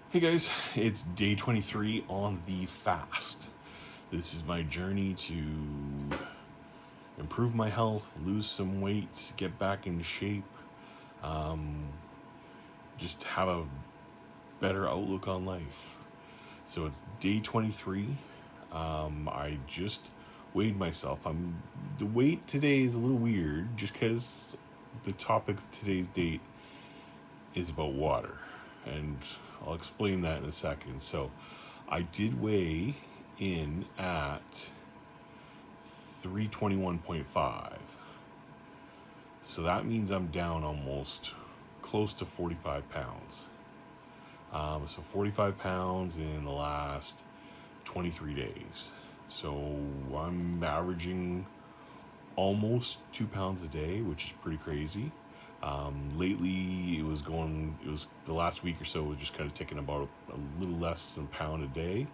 Hey guys, it's day 23 on the fast. This is my journey to improve my health, lose some weight, get back in shape, just have a better outlook on life. So it's day 23. I just weighed myself. The weight today is a little weird just because the topic of today's date is about water. And I'll explain that in a second. So I did weigh in at 321.5. So that means I'm down almost close to 45 pounds. So 45 pounds in the last 23 days. So I'm averaging almost 2 pounds a day, which is pretty crazy. Lately, it was the last week or so was just kind of ticking about a little less than a pound a day.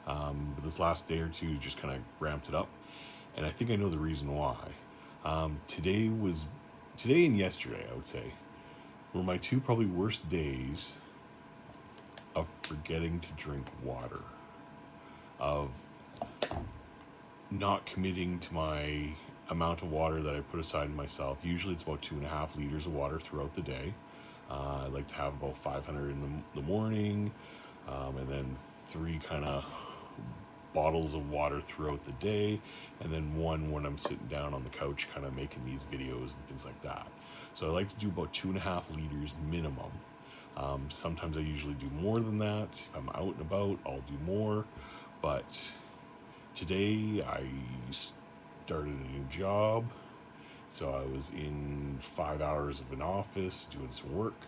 But this last day or two just kind of ramped it up. And I think I know the reason why. Today and yesterday, I would say, were my two probably worst days of forgetting to drink water, of not committing to my amount of water that I put aside in myself. Usually it's about 2.5 liters of water throughout the day. I like to have about 500 in the morning, and then 3 kind of bottles of water throughout the day, and then 1 when I'm sitting down on the couch kind of making these videos and things like that. So I like to do about 2.5 liters minimum. Sometimes I usually do more than that. If I'm out and about, I'll do more. But today I started a new job. So I was in 5 hours of an office doing some work.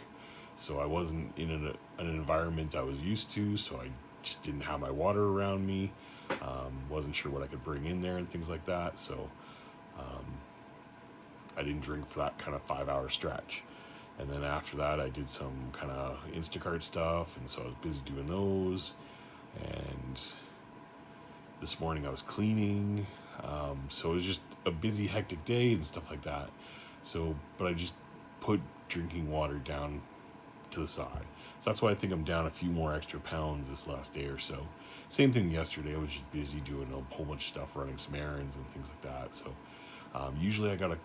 So I wasn't in an environment I was used to. So I just didn't have my water around me. Wasn't sure what I could bring in there and things like that. So I didn't drink for that kind of 5 hour stretch. And then after that, I did some kind of Instacart stuff. And so I was busy doing those. And this morning I was cleaning. So it was just a busy, hectic day and stuff like that. But I just put drinking water down to the side. So that's why I think I'm down a few more extra pounds this last day or so. Same thing yesterday. I was just busy doing a whole bunch of stuff, running some errands and things like that. So usually I got a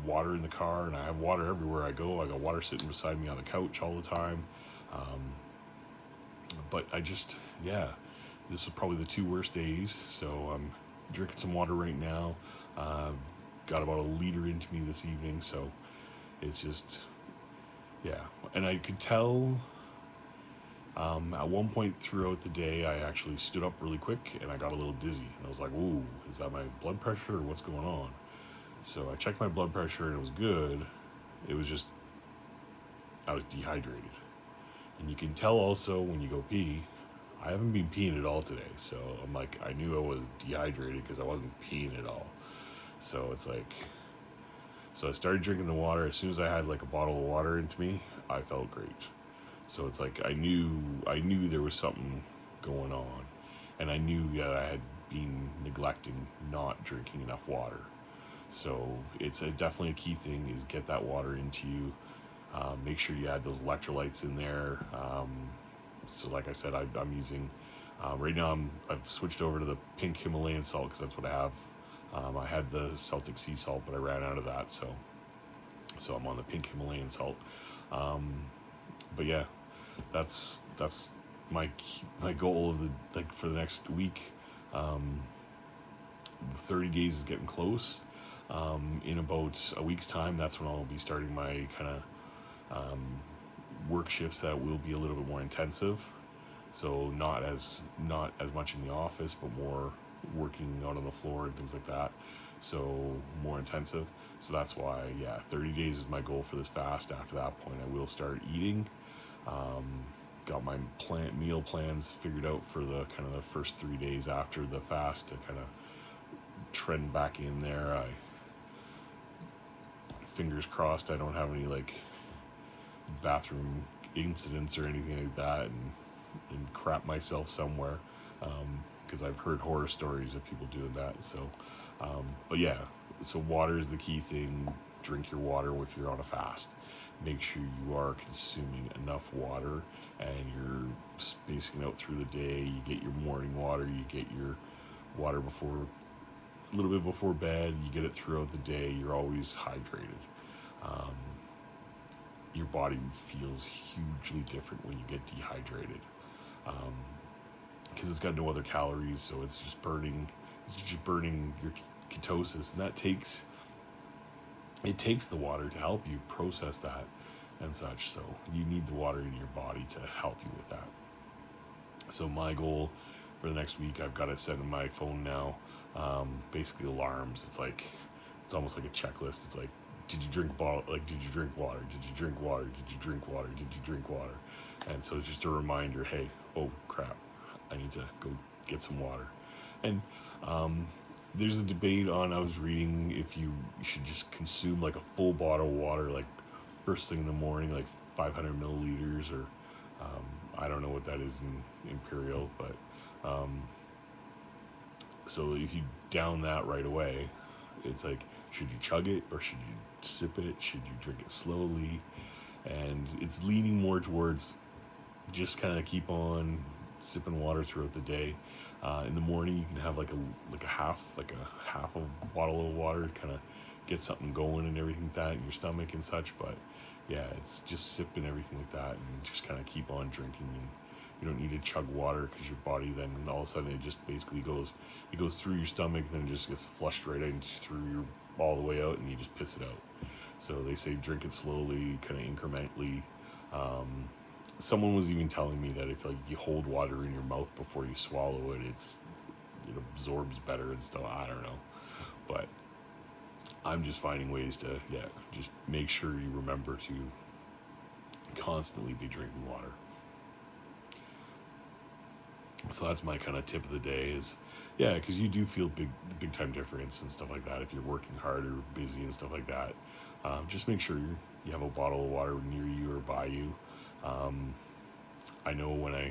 water in the car, and I have water everywhere I go. I got water sitting beside me on the couch all the time. But this was probably the 2 worst days. So I'm drinking some water right now. Got about a liter into me this evening. So it's just, yeah. And I could tell at one point throughout the day, I actually stood up really quick and I got a little dizzy. And I was like, ooh, is that my blood pressure or what's going on? So I checked my blood pressure and it was good. It was just, I was dehydrated. And you can tell also when you go pee. I haven't been peeing at all today. So I'm like, I knew I was dehydrated because I wasn't peeing at all. So it's like, so I started drinking the water. As soon as I had like a bottle of water into me, I felt great. So it's like I knew there was something going on, and I knew that I had been neglecting not drinking enough water. So it's definitely a key thing is get that water into you. Make sure you add those electrolytes in there. So like I said, I'm using right now. I've switched over to the Pink Himalayan salt because that's what I have. I had the Celtic sea salt, but I ran out of that, so I'm on the Pink Himalayan salt. But yeah, that's my goal of for the next week. 30 days is getting close. In about a week's time, that's when I'll be starting my kind of work shifts that will be a little bit more intensive. So not as much in the office, but more working out on the floor and things like that. So more intensive. So that's why, 30 days is my goal for this fast. After that point, I will start eating. Got my meal plans figured out for the kind of the first 3 days after the fast to kind of trend back in there. Fingers crossed I don't have any bathroom incidents or anything like that and crap myself somewhere, because I've heard horror stories of people doing that. So but yeah, so water is the key thing. Drink your water if you're on a fast. make sure you are consuming enough water and you're spacing out through the day. You get your morning water, you get your water before, a little bit before bed, you get it throughout the day. You're always hydrated. Um, your body feels hugely different when you get dehydrated, because it's got no other calories, so it's just burning your ketosis, and it takes the water to help you process that and such. So you need the water in your body to help you with that. So my goal for the next week, I've got it set in my phone now. Basically alarms. It's almost like a checklist. It's like, did you drink bottle? Like, did you drink water? Did you drink water? Did you drink water? Did you drink water? And so it's just a reminder. Hey, oh crap, I need to go get some water. And there's a debate on. I was reading if you should just consume like a full bottle of water, like first thing in the morning, like 500 milliliters, or I don't know what that is in imperial, but so if you down that right away, it's like, should you chug it or should you sip it? Should you drink it slowly? And it's leaning more towards just kind of keep on sipping water throughout the day. In the morning, you can have like a half a bottle of water, kind of get something going and everything like that in your stomach and such. But yeah, it's just sipping everything like that and just kind of keep on drinking. And you don't need to chug water because your body then all of a sudden it just basically goes through your stomach, then it just gets flushed right in through your all the way out, and you just piss it out. So they say drink it slowly, kind of incrementally. Someone was even telling me that if like you hold water in your mouth before you swallow it, it absorbs better and stuff. I don't know, but I'm just finding ways to just make sure you remember to constantly be drinking water. So that's my kind of tip of the day is, because you do feel big time difference and stuff like that if you're working hard or busy and stuff like that. Just make sure you have a bottle of water near you or by you. I know when I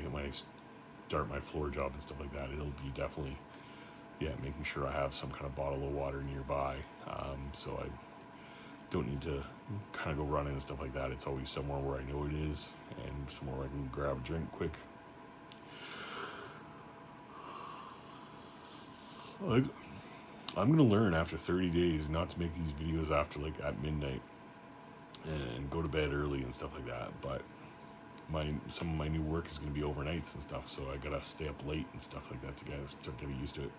start my floor job and stuff like that, it'll be definitely making sure I have some kind of bottle of water nearby, so I don't need to kind of go running and stuff like that. It's always somewhere where I know it is and somewhere where I can grab a drink quick. I'm gonna learn after 30 days not to make these videos after like at midnight and go to bed early and stuff like that. But some of my new work is gonna be overnights and stuff, so I gotta stay up late and stuff like that to start getting used to it.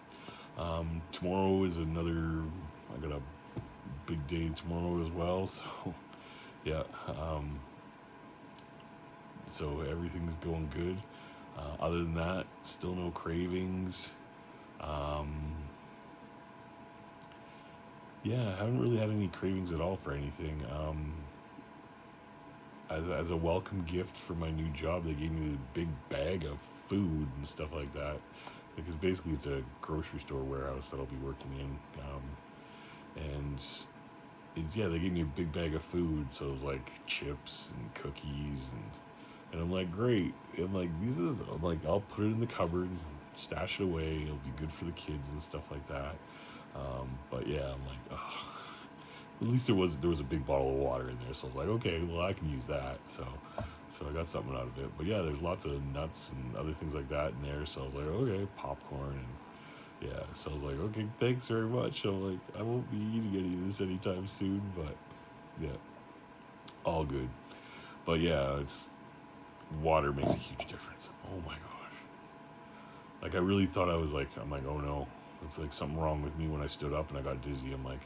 Tomorrow is I got a big day tomorrow as well, so so everything's going good. Other than that, still no cravings. I haven't really had any cravings at all for anything. As a welcome gift for my new job, they gave me a big bag of food and stuff like that, because basically it's a grocery store warehouse that I'll be working in, and they gave me a big bag of food, so it was like chips and cookies, and I'm like, great. I'm like, I'll put it in the cupboard, stash it away, it'll be good for the kids and stuff like that. But I'm like, oh. At least there was a big bottle of water in there, so I was like, okay, well I can use that. So I got something out of it. But there's lots of nuts and other things like that in there. So I was like, okay, popcorn, and so I was like, okay, thanks very much. I'm like, I won't be eating any of this anytime soon, but all good. But it's water makes a huge difference. Oh my gosh. Like I really thought I'm like, oh no, it's like something wrong with me when I stood up and I got dizzy. I'm like,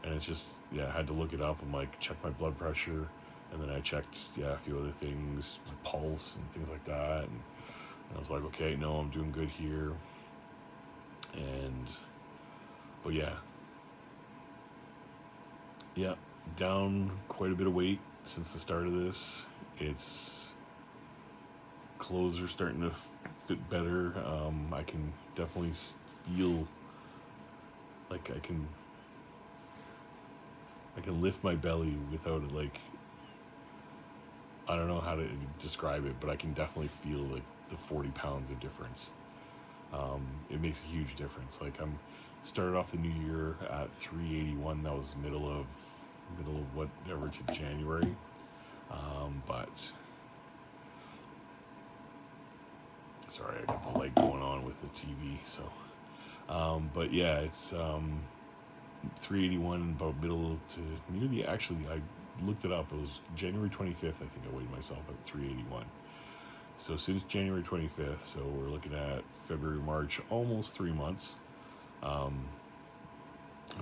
and it's just, I had to look it up. I'm like, check my blood pressure. And then I checked, a few other things, my pulse and things like that. And I was like, okay, no, I'm doing good here. But down quite a bit of weight since the start of this. Clothes are starting to fit better. I can definitely feel like I can lift my belly without it, like, I don't know how to describe it, but I can definitely feel like the 40 pounds of difference. It makes a huge difference. Like I'm started off the new year at 381. That was middle of whatever to January. But sorry, I got the light going on with the TV. So, but yeah, it's 381, about middle to near the. Actually, I looked it up. It was January 25th. I think I weighed myself at 381. So since January 25th, so we're looking at February, March, almost 3 months. I'm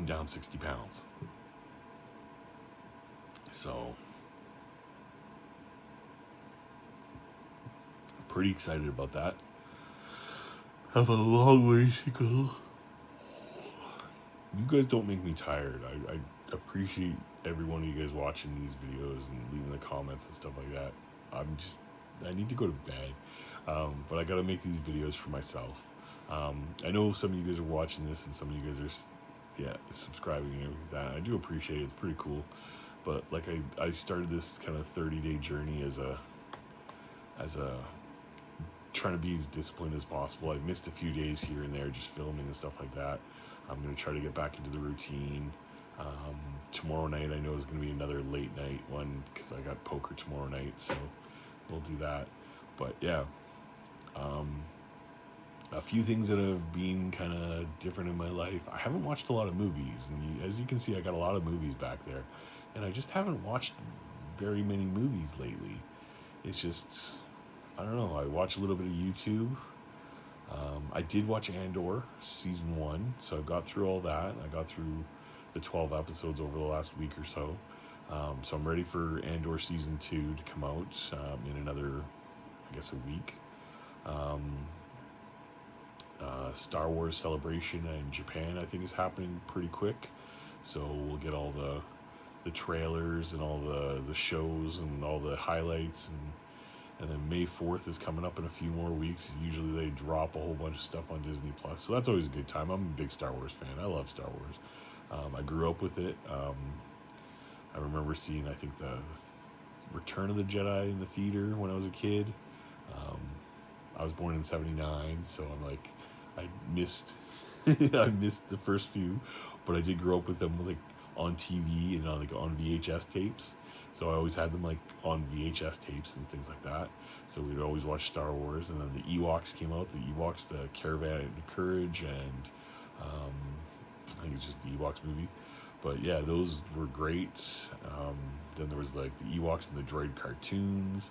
down 60 pounds. So, pretty excited about that. Have a long way to go. You guys don't make me tired. I appreciate every one of you guys watching these videos and leaving the comments and stuff like that. I need to go to bed. But I gotta make these videos for myself. I know some of you guys are watching this and some of you guys are, subscribing and everything like that. I do appreciate it. It's pretty cool. But like I started this kind of 30-day journey as a trying to be as disciplined as possible. I missed a few days here and there just filming and stuff like that. I'm going to try to get back into the routine. Tomorrow night I know is going to be another late night one because I got poker tomorrow night, so we'll do that. But yeah, a few things that have been kind of different in my life. I haven't watched a lot of movies, and as you can see, I got a lot of movies back there, and I just haven't watched very many movies lately. It's just, I don't know, I watch a little bit of YouTube. I did watch Andor season 1, so I got through all that. I got through the 12 episodes over the last week or so. So I'm ready for Andor season 2 to come out in another, I guess, a week. Star Wars Celebration in Japan, I think, is happening pretty quick. So we'll get all the trailers and all the shows and all the highlights, and then May 4th is coming up in a few more weeks. Usually they drop a whole bunch of stuff on Disney Plus, so that's always a good time. I'm a big Star Wars fan. I love Star Wars. I grew up with it. I remember seeing, I think, the Return of the Jedi in the theater when I was a kid. I was born in '79, so I'm like, I missed I missed the first few, but I did grow up with them like on TV and on VHS tapes. So I always had them like on VHS tapes and things like that. So we'd always watch Star Wars, and then the Ewoks came out. The Ewoks, the Caravan of Courage, and I think it's just the Ewoks movie. But yeah, those were great. Then there was like the Ewoks and the Droid cartoons.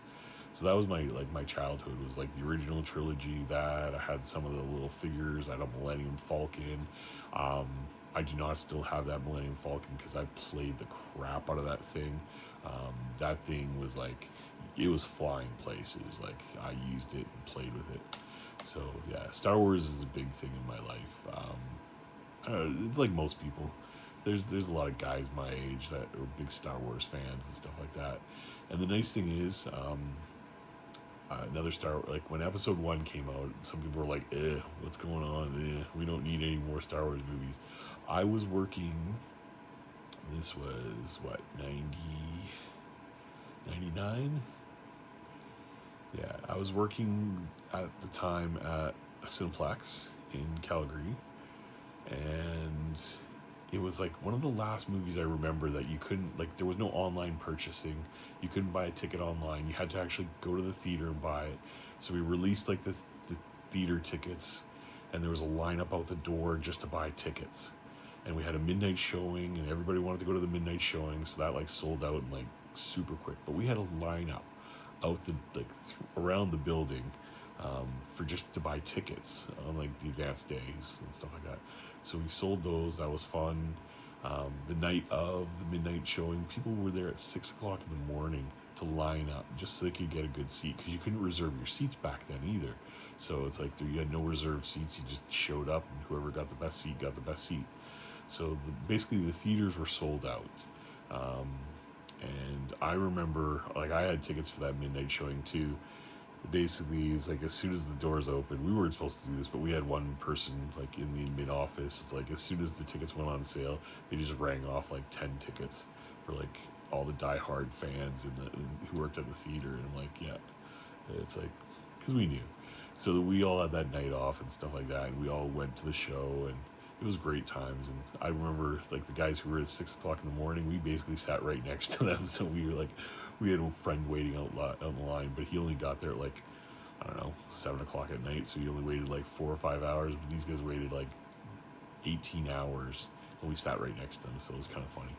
So that was my childhood, was like the original trilogy. That I had some of the little figures. I had a Millennium Falcon. I do not still have that Millennium Falcon because I played the crap out of that thing. That thing was like, it was flying places. Like, I used it and played with it. So yeah, Star Wars is a big thing in my life. I don't know, it's like most people. There's a lot of guys my age that are big Star Wars fans and stuff like that. And the nice thing is, like when episode 1 came out, some people were like, what's going on? We don't need any more Star Wars movies. I was working, this was what, 99? Yeah, I was working at the time at a Cineplex in Calgary, and it was like one of the last movies I remember that you couldn't, like, there was no online purchasing. You couldn't buy a ticket online. You had to actually go to the theater and buy it. So we released like the theater tickets, and there was a lineup out the door just to buy tickets. And we had a midnight showing, and everybody wanted to go to the midnight showing, so that like sold out in like super quick. But we had a lineup out around the building for just to buy tickets on like the advanced days and stuff like that. So we sold those. That was fun. The night of the midnight showing, people were there at 6 o'clock in the morning to line up just so they could get a good seat, because you couldn't reserve your seats back then either. So it's like you had no reserved seats. You just showed up, and whoever got the best seat got the best seat. So basically the theaters were sold out. And I remember, like, I had tickets for that midnight showing too. Basically, it's like as soon as the doors opened, we weren't supposed to do this, but we had one person like in the mid-office. It's like as soon as the tickets went on sale, they just rang off like 10 tickets for like all the diehard fans who worked at the theater. And I'm like, yeah, it's like, because we knew. So we all had that night off and stuff like that, and we all went to the show, and it was great times. And I remember like the guys who were at 6 o'clock in the morning, we basically sat right next to them, so we were like, we had a friend waiting on the line, but he only got there at like, I don't know, 7 o'clock at night. So he only waited like 4 or 5 hours. But these guys waited like 18 hours, and we sat right next to them. So it was kind of funny.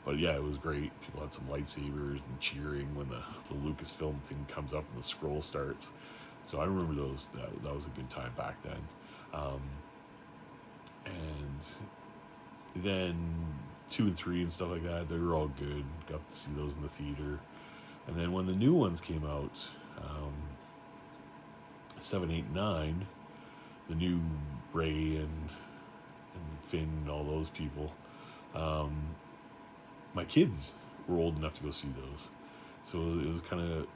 But yeah, it was great. People had some lightsabers and cheering when the Lucasfilm thing comes up and the scroll starts. So I remember those. That was a good time back then. And then 2 and 3 and stuff like that, they were all good. Got to see those in the theater. And then when the new ones came out, 7, 8, 9, the new Ray and Finn and all those people, my kids were old enough to go see those. So it was kind of,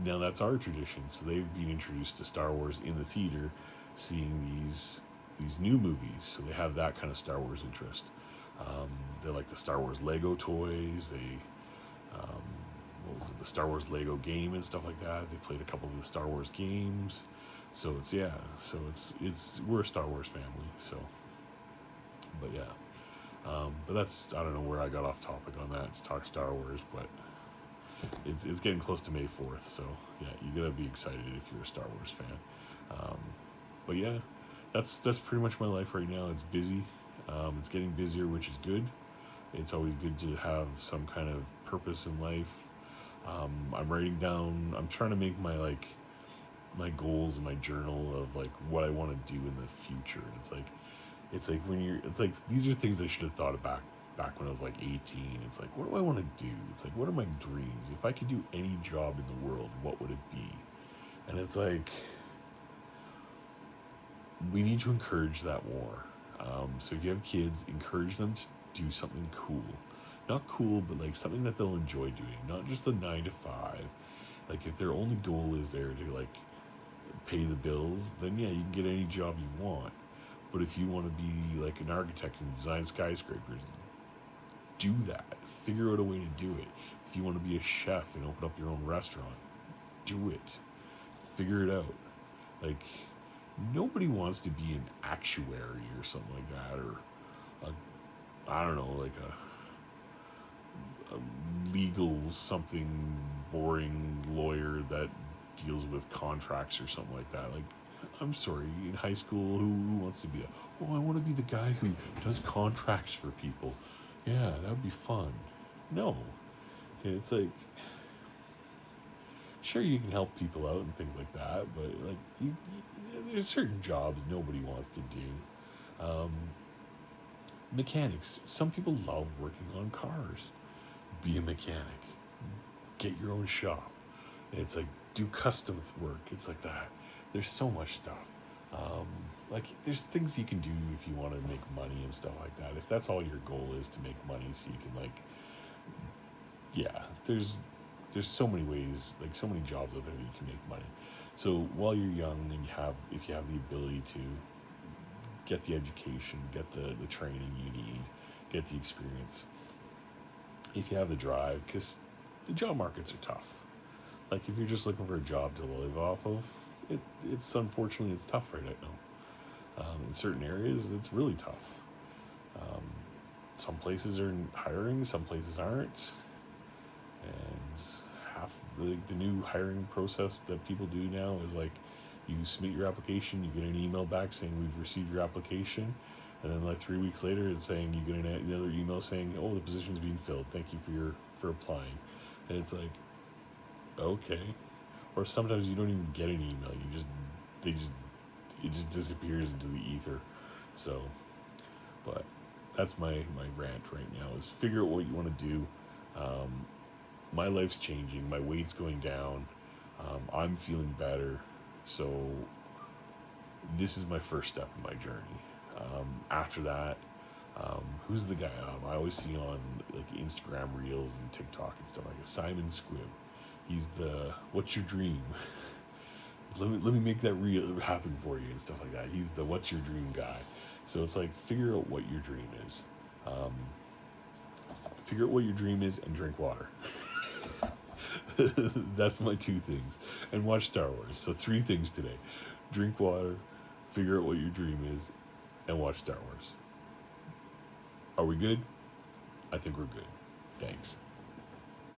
now that's our tradition. So they've been introduced to Star Wars in the theater, seeing these new movies. So they have that kind of Star Wars interest. They like the Star Wars Lego toys. They, what was it, the Star Wars Lego game and stuff like that. They played a couple of the Star Wars games. So it's we're a Star Wars family. So, but yeah. But that's, I don't know where I got off topic on that, to talk Star Wars, but it's getting close to May 4th, so yeah, you gotta be excited if you're a Star Wars fan. But yeah, that's pretty much my life right now. It's busy. It's getting busier, which is good. It's always good to have some kind of purpose in life. I'm writing down, I'm trying to make my goals in my journal of like what I want to do in the future. It's like when these are things I should have thought of back when I was like 18. It's like, what do I want to do? It's like, what are my dreams? If I could do any job in the world, what would it be? And it's like, we need to encourage that more. So if you have kids, encourage them to do something cool. Not cool, but like something that they'll enjoy doing. Not just a 9 to 5. Like if their only goal is there to like pay the bills, then yeah, you can get any job you want. But if you want to be like an architect and design skyscrapers, do that. Figure out a way to do it. If you want to be a chef and open up your own restaurant, do it. Figure it out. Like, nobody wants to be an actuary or something like that, or I don't know, like a legal something boring lawyer that deals with contracts or something like that. Like, I'm sorry, in high school, who wants to be I want to be the guy who does contracts for people. Yeah, that would be fun. No. It's like, sure, you can help people out and things like that, but like, there's certain jobs nobody wants to do. Mechanics. Some people love working on cars. Be a mechanic. Get your own shop. It's like, do custom work. It's like that. There's so much stuff. Like, there's things you can do if you want to make money and stuff like that. If that's all your goal is, to make money so you can, like, yeah, there's so many ways, like so many jobs out there that you can make money. So while you're young and if you have the ability to get the education, get the training you need, get the experience, if you have the drive, because the job markets are tough. Like, if you're just looking for a job to live off of, it's unfortunately, it's tough right now. In certain areas, it's really tough. Some places are hiring, some places aren't. And half the new hiring process that people do now is like, you submit your application, you get an email back saying we've received your application, and then like 3 weeks later it's saying, you get another email saying, oh, the position's being filled, thank you for applying. And it's like, okay. Or sometimes you don't even get an email, it just disappears into the ether. So, but that's my rant right now, is figure out what you want to do. My life's changing, my weight's going down, I'm feeling better, so this is my first step in my journey. After that, who's the guy I always see on like Instagram Reels and TikTok and stuff like that? Simon Squibb. He's the what's your dream? let me make that real happen for you and stuff like that. He's the what's your dream guy. So it's like, figure out what your dream is. Figure out what your dream is and drink water. That's my 2 things. And watch Star Wars. So 3 things today. Drink water, figure out what your dream is, and watch Star Wars. Are we good? I think we're good. Thanks.